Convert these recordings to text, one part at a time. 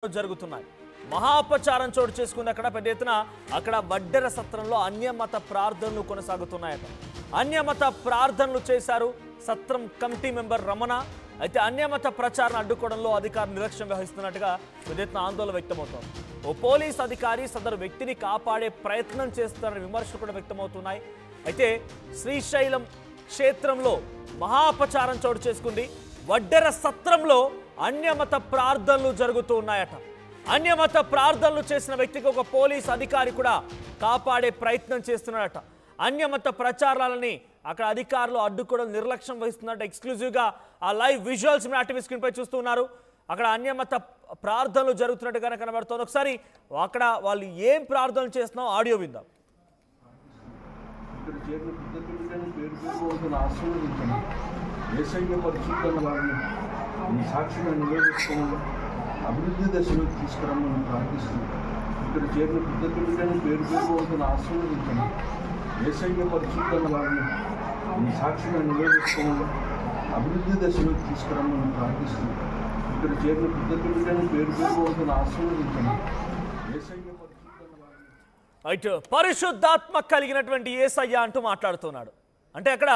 జరుగుతున్నాయి. మహాపచారం చోటు చేసుకుంది అక్కడ పెద్ద ఎత్తున అక్కడ వడ్డెర సత్రంలో అన్యమత ప్రార్థనలు కొనసాగుతున్నాయట. అన్యమత ప్రార్థనలు చేశారు సత్రం కమిటీ మెంబర్ రమణ. అయితే అన్యమత ప్రచారం అడ్డుకోవడంలో అధికారులు నిర్లక్ష్యం వహిస్తున్నట్టుగా పెద్ద ఎత్తున ఆందోళన వ్యక్తమవుతోంది. ఓ పోలీస్ అధికారి సదరు వ్యక్తిని కాపాడే ప్రయత్నం చేస్తున్నారని విమర్శలు కూడా వ్యక్తమవుతున్నాయి. అయితే శ్రీశైలం క్షేత్రంలో మహాపచారం చోటు చేసుకుంది. వడ్డెర సత్రంలో అన్యమత ప్రార్థనలు జరుగుతూ ఉన్నాయట. అన్యమత ప్రార్థనలు చేసిన వ్యక్తికి ఒక పోలీస్ అధికారి కూడా కాపాడే ప్రయత్నం చేస్తున్నాడట. అన్యమత ప్రచారాలని అక్కడ అధికారులు అడ్డుకోవడం నిర్లక్ష్యం వహిస్తున్నట్టు ఎక్స్క్లూజివ్గా ఆ లైవ్ విజువల్స్ మీ ఆర్టీవీ స్క్రీన్ పై చూస్తున్నారు. అక్కడ అన్యమత ప్రార్థనలు జరుగుతున్నట్టుగానే కనబడుతోంది. ఒకసారి అక్కడ వాళ్ళు ఏం ప్రార్థనలు చేస్తున్నారో ఆడియో విందాం. సాక్షిగా నిలబెట్టుకోమని అభివృద్ధి దశలోకి తీసుకురమ్మని ప్రార్థిస్తుంది. ఇక్కడ చేరిన పెద్ద పిల్లలను పేరు వంతును ఆశీర్వదించండి. ఏసైన్య పరిశుద్ధమైన వారిని సాక్షిగా నిలబెట్టుకోమని అభివృద్ధి దశలోకి తీసుకురమ్మని ప్రార్థిస్తుంది. ఇక్కడ చేరిన పెద్ద పిల్లలను పేరు వంతును ఆశీర్వదించండి. ఏసైన్య పరిశుద్ధమైన వారిని అయితే పరిశుద్ధాత్మ కలిగినటువంటి యేసయ్య అంటూ మాట్లాడుతున్నాడు. అంటే అక్కడ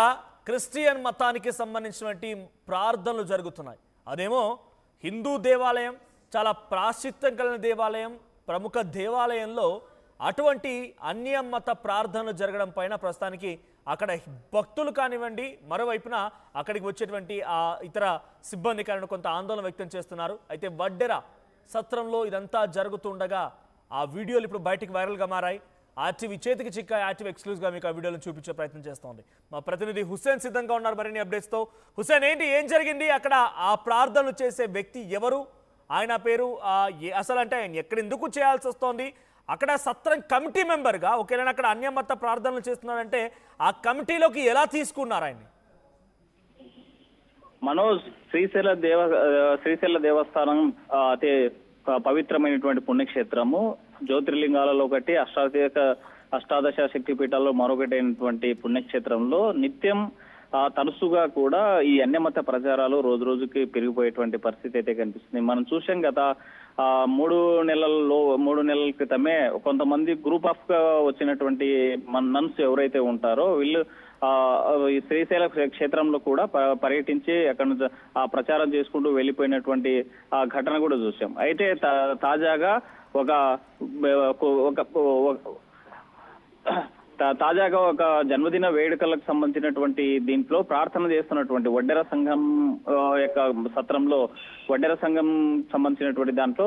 క్రిస్టియన్ మతానికి సంబంధించినటువంటి ప్రార్థనలు జరుగుతున్నాయి. అదేమో హిందూ దేవాలయం, చాలా ప్రాశస్త్యం కలిగిన దేవాలయం, ప్రముఖ దేవాలయంలో అటువంటి అన్యమత ప్రార్థనలు జరగడం పైన ప్రస్తుతానికి అక్కడ భక్తులు కానివ్వండి, మరోవైపున అక్కడికి వచ్చేటువంటి ఆ ఇతర సిబ్బంది కానివ్వండి కొంత ఆందోళన వ్యక్తం చేస్తున్నారు. అయితే వడ్డెర సత్రంలో ఇదంతా జరుగుతుండగా ఆ వీడియోలు ఇప్పుడు బయటికి వైరల్గా మారాయి. ఆర్టీవీ చేతికి చిక్కాయి. ఆర్టీవీ ఎక్స్క్లూజివ్గా మీకు ఆ వీడియోలను చూపించే ప్రయత్నం చేస్తోంది. మా ప్రతినిధి హుస్సేన్ సిద్ధంగా ఉన్నారు మరిన్ని అప్డేట్స్తో. హుస్సేన్, ఏం జరిగింది అక్కడ? ఆ ప్రార్థనలు చేసే వ్యక్తి ఎవరు? ఆయన పేరు అసలు అంటే ఆయన ఎక్కడెందుకు చేయాల్సి వస్తోంది? అక్కడ సత్రం కమిటీ మెంబర్గా ఒకవేళ అక్కడ అన్యమత ప్రార్థనలు చేస్తున్నాడంటే ఆ కమిటీలోకి ఎలా తీసుకున్నారు ఆయన్ని? మనోజ్, శ్రీశైల దేవస్థానం అతి పవిత్రమైనటువంటి పుణ్యక్షేత్రము. జ్యోతిర్లింగాలలో ఒకటి, అష్టాదశ శక్తి పీఠాల్లో మరొకటి అయినటువంటి పుణ్యక్షేత్రంలో నిత్యం తరచుగా కూడా ఈ అన్యమత ప్రచారాలు రోజు రోజుకి పెరిగిపోయేటువంటి పరిస్థితి అయితే కనిపిస్తుంది. మనం చూసాం గత 3 నెలల క్రితమే కొంతమంది గ్రూప్ ఆఫ్ గా వచ్చినటువంటి నన్స్ ఎవరైతే ఉంటారో వీళ్ళు ఈ శ్రీశైల క్షేత్రంలో కూడా పర్యటించి అక్కడ నుంచి ఆ ప్రచారం చేసుకుంటూ వెళ్ళిపోయినటువంటి ఆ ఘటన కూడా చూసాం. అయితే తాజాగా ఒక జన్మదిన వేడుకలకు సంబంధించినటువంటి దీంట్లో ప్రార్థన చేస్తున్నటువంటి వడ్డెర సంఘం యొక్క సత్రంలో వడ్డెర సంఘం సంబంధించినటువంటి దాంట్లో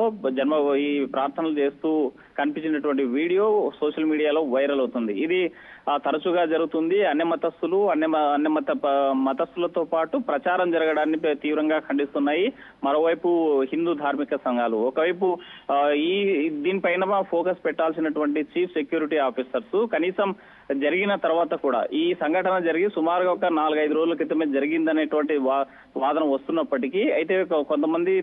ఈ ప్రార్థనలు చేస్తూ కనిపించినటువంటి వీడియో సోషల్ మీడియాలో వైరల్ అవుతుంది. ఇది తరచుగా జరుగుతుంది. మతస్థులతో పాటు ప్రచారం జరగడాన్ని తీవ్రంగా ఖండిస్తున్నాయి మరోవైపు హిందూ ధార్మిక సంఘాలు. ఒకవైపు దీనిపైన ఫోకస్ పెట్టాల్సినటువంటి చీఫ్ సెక్యూరిటీ ఆఫీసర్స్ కనీసం జరిగిన తర్వాత కూడా ఈ సంఘటన జరిగి సుమారుగా ఒక 4-5 రోజుల క్రితమే జరిగిందనేటువంటి వాదన వస్తున్నప్పటికీ అయితే కొంతమంది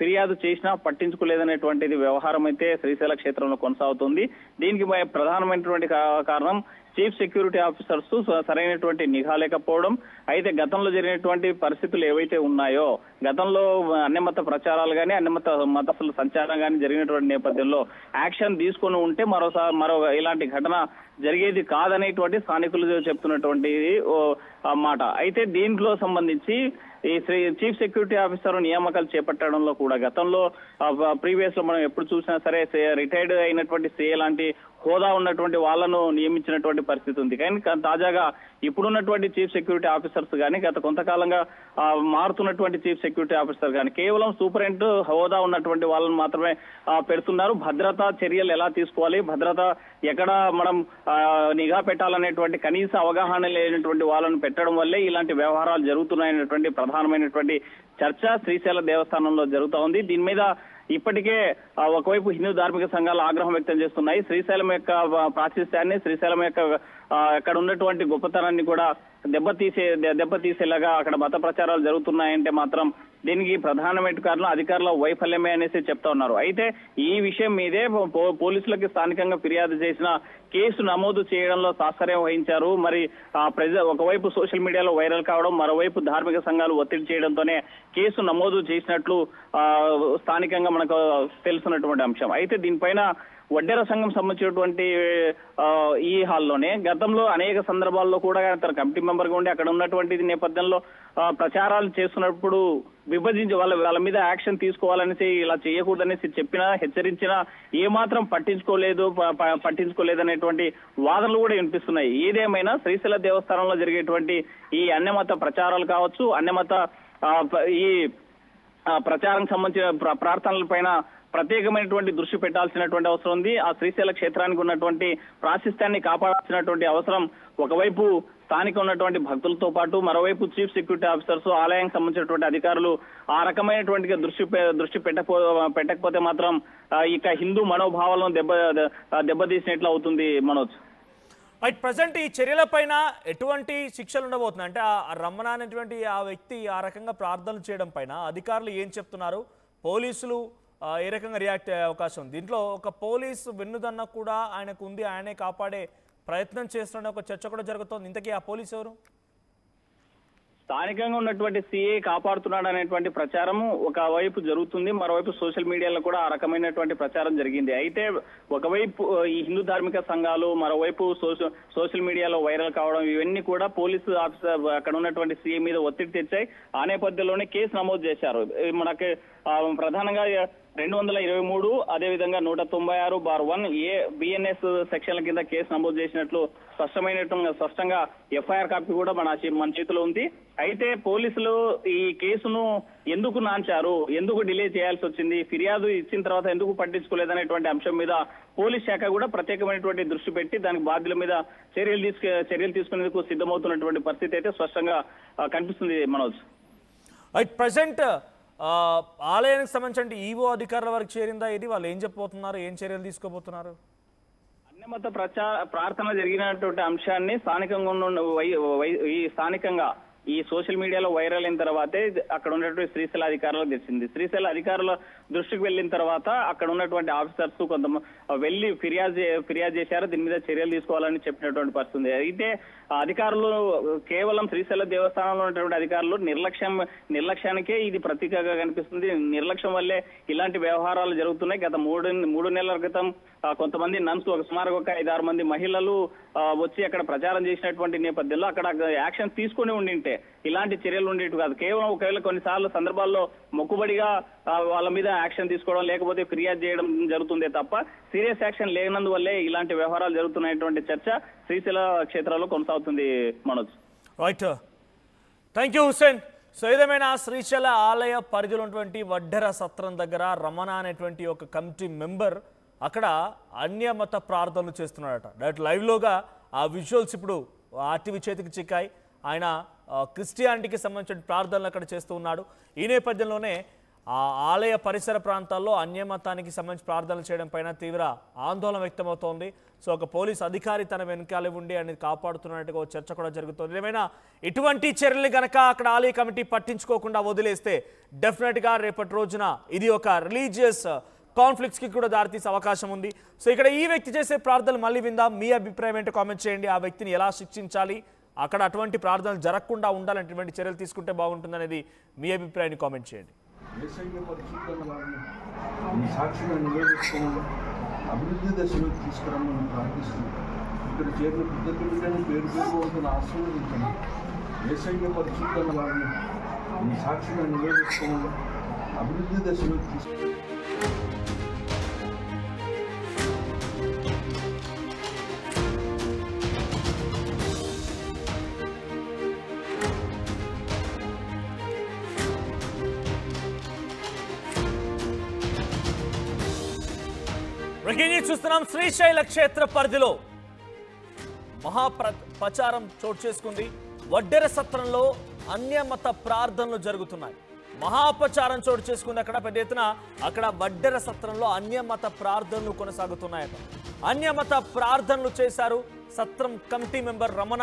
ఫిర్యాదు చేసినా పట్టించుకోలేదనేటువంటిది వ్యవహారం అయితే శ్రీశైల క్షేత్రంలో కొనసాగుతుంది. దీనికి ప్రధానమైనటువంటి కారణం చీఫ్ సెక్యూరిటీ ఆఫీసర్స్ సరైనటువంటి నిఘా లేకపోవడం. అయితే గతంలో జరిగినటువంటి పరిస్థితులు ఏవైతే ఉన్నాయో, గతంలో అన్యమత ప్రచారాలు కానీ మతస్థుల సంచారం కానీ జరిగినటువంటి నేపథ్యంలో యాక్షన్ తీసుకొని ఉంటే మరో ఇలాంటి ఘటన జరిగేది కాదనేటువంటి స్థానికులు చెప్తున్నటువంటి మాట. అయితే దీంట్లో సంబంధించి ఈ చీఫ్ సెక్యూరిటీ ఆఫీసర్ నియామకాలు చేపట్టడంలో కూడా గతంలో ప్రీవియస్ లో మనం ఎప్పుడు చూసినా సరే రిటైర్డ్ అయినటువంటి సిఏ లాంటి హోదా ఉన్నటువంటి వాళ్ళను నియమించినటువంటి పరిస్థితి ఉంది. కానీ తాజాగా ఇప్పుడున్నటువంటి చీఫ్ సెక్యూరిటీ ఆఫీసర్స్ కానీ గత కొంతకాలంగా మారుతున్నటువంటి చీఫ్ సెక్యూరిటీ ఆఫీసర్ కానీ కేవలం సూపరింటెండెంట్ హోదా ఉన్నటువంటి వాళ్ళని మాత్రమే పెడుతున్నారు. భద్రతా చర్యలు ఎలా తీసుకోవాలి, భద్రత ఎక్కడ మనం నిఘా పెట్టాలనేటువంటి కనీస అవగాహన లేనటువంటి వాళ్ళను పెట్టడం వల్లే ఇలాంటి వ్యవహారాలు జరుగుతున్నాయనేటువంటి ప్రధానమైనటువంటి చర్చ శ్రీశైల దేవస్థానంలో జరుగుతూ ఉంది. దీని మీద ఇప్పటికే ఒకవైపు హిందూ ధార్మిక సంఘాలు ఆగ్రహం వ్యక్తం చేస్తున్నాయి. శ్రీశైలం యొక్క ప్రాశస్త్యాన్ని, శ్రీశైలం యొక్క అక్కడ ఉన్నటువంటి గొప్పతనాన్ని కూడా దెబ్బతీసేలాగా అక్కడ మత ప్రచారాలు జరుగుతున్నాయంటే మాత్రం దీనికి ప్రధానమైన కారణం అధికారుల వైఫల్యమే అనేసి చెప్తా ఉన్నారు. అయితే ఈ విషయం మీదే పోలీసులకి స్థానికంగా ఫిర్యాదు చేసిన కేసు నమోదు చేయడంలో తాత్పర్యం వహించారు. మరి ఒకవైపు సోషల్ మీడియాలో వైరల్ కావడం, మరోవైపు ధార్మిక సంఘాలు ఒత్తిడి చేయడంతోనే కేసు నమోదు చేసినట్లు స్థానికంగా మనకు తెలుసున్నటువంటి అంశం. అయితే దీనిపైన వడ్డెర సంఘం సంబంధించినటువంటి ఈ హాల్లోనే గతంలో అనేక సందర్భాల్లో కూడా తన కమిటీ మెంబర్గా ఉండి అక్కడ ఉన్నటువంటి నేపథ్యంలో ప్రచారాలు చేస్తున్నప్పుడు విభజించి వాళ్ళ మీద యాక్షన్ తీసుకోవాలనేసి ఇలా చేయకూడదనేసి చెప్పినా హెచ్చరించినా ఏమాత్రం పట్టించుకోలేదు అనేటువంటి వాదనలు కూడా వినిపిస్తున్నాయి. ఏదేమైనా శ్రీశైల దేవస్థానంలో జరిగేటువంటి ఈ అన్యమత ప్రచారాలు కావచ్చు, అన్యమత ఈ ప్రచారం సంబంధించిన ప్రార్థనల పైన ప్రత్యేకమైనటువంటి దృష్టి పెట్టాల్సినటువంటి అవసరం ఉంది. ఆ శ్రీశైల క్షేత్రానికి ఉన్నటువంటి ప్రాశస్త్యాన్ని కాపాడాల్సినటువంటి అవసరం ఒకవైపు స్థానిక ఉన్నటువంటి భక్తులతో పాటు మరోవైపు చీఫ్ సెక్యూరిటీ ఆఫీసర్స్, ఆలయానికి సంబంధించినటువంటి అధికారులు ఆ రకమైనటువంటి దృష్టి పెట్టకపోతే మాత్రం ఇక హిందూ మనోభావాలను దెబ్బతీసినట్లు అవుతుంది. మనోజ్, ప్రజెంట్ ఈ చర్యలపైన ఎటువంటి శిక్షలు ఉండబోతున్నాయి? అంటే ఆ రమణ అనేటువంటి ఆ వ్యక్తి ఆ రకంగా ప్రార్థనలు చేయడం పైన అధికారులు ఏం చెప్తున్నారు, పోలీసులు ఏ రకంగా రియాక్ట్ అయ్యే అవకాశం ఉంది? దీంట్లో ఒక పోలీసు వెన్నుదన్న కూడా ఆయనకు ఉంది, ఆయనే కాపాడే ప్రయత్నం చేస్తున్న ఒక చర్చ కూడా జరుగుతోంది. ఇంతకీ ఆ పోలీసు ఎవరు? స్థానికంగా ఉన్నటువంటి సిఐ కాపాడుతున్నాడు అనేటువంటి ప్రచారం ఒకవైపు జరుగుతుంది, మరోవైపు సోషల్ మీడియాలో కూడా ఆ రకమైనటువంటి ప్రచారం జరిగింది. అయితే ఒకవైపు ఈ హిందూ ధార్మిక సంఘాలు, మరోవైపు సోషల్ మీడియాలో వైరల్ కావడం, ఇవన్నీ కూడా పోలీసు ఆఫీసర్ అక్కడ ఉన్నటువంటి సిఐ మీద ఒత్తిడి తెచ్చాయి. ఆ నేపథ్యంలోనే కేసు నమోదు చేశారు. మనకి ప్రధానంగా 223 అదేవిధంగా 196/1 బిఎన్ఎస్ సెక్షన్ల కింద కేసు నమోదు చేసినట్లు స్పష్టంగా ఎఫ్ఐఆర్ కాపీ కూడా మన చేతిలో ఉంది. అయితే పోలీసులు ఈ కేసును ఎందుకు నాంచారు, ఎందుకు డిలే చేయాల్సి వచ్చింది, ఫిర్యాదు ఇచ్చిన తర్వాత ఎందుకు పట్టించుకోలేదనేటువంటి అంశం మీద పోలీస్ శాఖ కూడా ప్రత్యేకమైనటువంటి దృష్టి పెట్టి దానికి బాధ్యుల మీద చర్యలు తీసుకునేందుకు సిద్ధమవుతున్నటువంటి పరిస్థితి అయితే స్పష్టంగా కనిపిస్తుంది. మనోజ్, ప్రెసెంట్ ఆలయానికి సంబంధించి ఈవో అధికారుల వరకు చేరిందా ఇది? వాళ్ళు ఏం చెప్పబోతున్నారు, ఏం చర్యలు తీసుకోబోతున్నారు? అన్యమత ప్రార్థన జరిగినటువంటి అంశాన్ని స్థానికంగా ఈ సోషల్ మీడియాలో వైరల్ అయిన తర్వాతే అక్కడ ఉన్నటువంటి శ్రీశైల అధికారులకు తెలిసింది. శ్రీశైల అధికారుల దృష్టికి వెళ్ళిన తర్వాత అక్కడ ఉన్నటువంటి ఆఫీసర్స్ వెళ్లి ఫిర్యాదు చేశారు, దీని మీద చర్యలు తీసుకోవాలని చెప్పినటువంటి పరిస్థితి. అయితే అధికారులు కేవలం శ్రీశైల దేవస్థానంలో ఉన్నటువంటి అధికారులు నిర్లక్ష్యానికే ఇది ప్రతీకగా కనిపిస్తుంది. నిర్లక్ష్యం వల్లే ఇలాంటి వ్యవహారాలు జరుగుతున్నాయి. గత మూడు నెలల క్రితం కొంతమంది నన్స్ సుమారుగా ఒక 5-6 మంది మహిళలు వచ్చి అక్కడ ప్రచారం చేసినటువంటి నేపథ్యంలో అక్కడ యాక్షన్ తీసుకుని ఉండింటే ఇలాంటి చర్యలు ఉండేవి కాదు. కేవలం ఒకవేళ కొన్నిసార్లు సందర్భాల్లో మొక్కుబడిగా వాళ్ళ మీద యాక్షన్ తీసుకోవడం లేకపోతే ఫిర్యాదు చేయడం జరుగుతుందే తప్ప సీరియస్ యాక్షన్ లేనందువల్లే ఇలాంటి వ్యవహారాలు జరుగుతున్నటువంటి చర్చ శ్రీశైల క్షేత్రాల్లో కొనసాగుతుంది. Manoj, right, thank you Hussain. So ఏదేమైనా శ్రీశైల ఆలయ పరిధిలో ఉన్నటువంటి వడ్డెర సత్రం దగ్గర రమణ అనేటువంటి ఒక కమిటీ మెంబర్ అక్కడ అన్యమత ప్రార్థనలు చేస్తున్నాడట. డైరెక్ట్ లైవ్లోగా ఆ విజువల్స్ ఇప్పుడు ఆర్టీవీ చేతికి చిక్కాయి. ఆయన క్రిస్టియానిటీకి సంబంధించిన ప్రార్థనలు అక్కడ చేస్తూ ఉన్నాడు. ఈ నేపథ్యంలోనే ఆ ఆలయ పరిసర ప్రాంతాల్లో అన్యమతానికి సంబంధించి ప్రార్థనలు చేయడం పైన తీవ్ర ఆందోళన వ్యక్తమవుతోంది. సో ఒక పోలీస్ అధికారి తన వెనకాలే ఉండి అనేది కాపాడుతున్నట్టుగా చర్చ కూడా జరుగుతుంది. ఏమైనా ఇటువంటి చర్యలు కనుక అక్కడ ఆలయ కమిటీ పట్టించుకోకుండా వదిలేస్తే డెఫినెట్గా రేపటి రోజున ఇది ఒక రిలీజియస్ కాన్ఫ్లిక్ట్స్కి కూడా దారితీసే అవకాశం ఉంది. సో ఇక్కడ ఈ వ్యక్తి చేసే ప్రార్థనలు మళ్ళీ విందాం. మీ అభిప్రాయం ఏంటో కామెంట్ చేయండి. ఆ వ్యక్తిని ఎలా శిక్షించాలి, అక్కడ అటువంటి ప్రార్థనలు జరగకుండా ఉండాలంటే చర్యలు తీసుకుంటే బాగుంటుందనేది మీ అభిప్రాయాన్ని కామెంట్ చేయండి. సాక్షిగా నివేదించుకోమని అభివృద్ధి దశలోకి తీసుకురమ్మని ప్రార్థిస్తున్నాం. ఇక్కడ చేరిన ప్రతి బిడ్డని పేరు వంతున ఆశీర్వదించండి. ఏసైన్య పరిశుద్ధమైన వారిని సాక్షిగా నివేదించుకోమని అభివృద్ధి దశలోకి తీసుకు చూస్తున్నాం. శ్రీశైల క్షేత్ర పరిధిలో ప్రచారం చోటు చేసుకుంది. వడ్డెర సత్రంలో అన్యమత ప్రార్థనలు జరుగుతున్నాయి. మహాపచారం చోటు చేసుకుంది. అక్కడ పెద్ద ఎత్తున అక్కడ వడ్డెర సత్రంలో అన్యమత ప్రార్థనలు కొనసాగుతున్నాయట. అన్యమత ప్రార్థనలు చేశారు సత్రం కమిటీ మెంబర్ రమణ.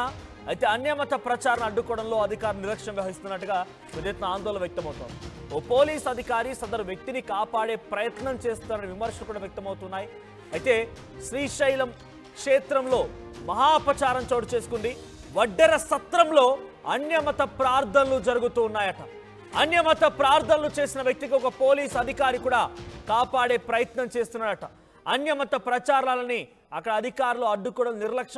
అయితే అన్యమత ప్రచారం అడ్డుకోవడంలో అధికారులు నిర్లక్ష్యం వహిస్తున్నట్టుగా పెద్ద ఎత్తున ఆందోళన వ్యక్తమవుతోంది. ఓ పోలీస్ అధికారి సదరు వ్యక్తిని కాపాడే ప్రయత్నం చేస్తున్నారని విమర్శలు కూడా వ్యక్తమవుతున్నాయి. అయితే శ్రీశైలం క్షేత్రంలో మహాపచారం చోటు చేసుకుంది. వడ్డెర సత్రంలో అన్యమత ప్రార్థనలు జరుగుతూ ఉన్నాయట. అన్యమత ప్రార్థనలు చేసిన వ్యక్తికి ఒక పోలీస్ అధికారి కూడా కాపాడే ప్రయత్నం చేస్తున్నాడట. అన్యమత ప్రచారాలని అక్కడ అధికారులు అడ్డుకోవడం నిర్లక్ష్యం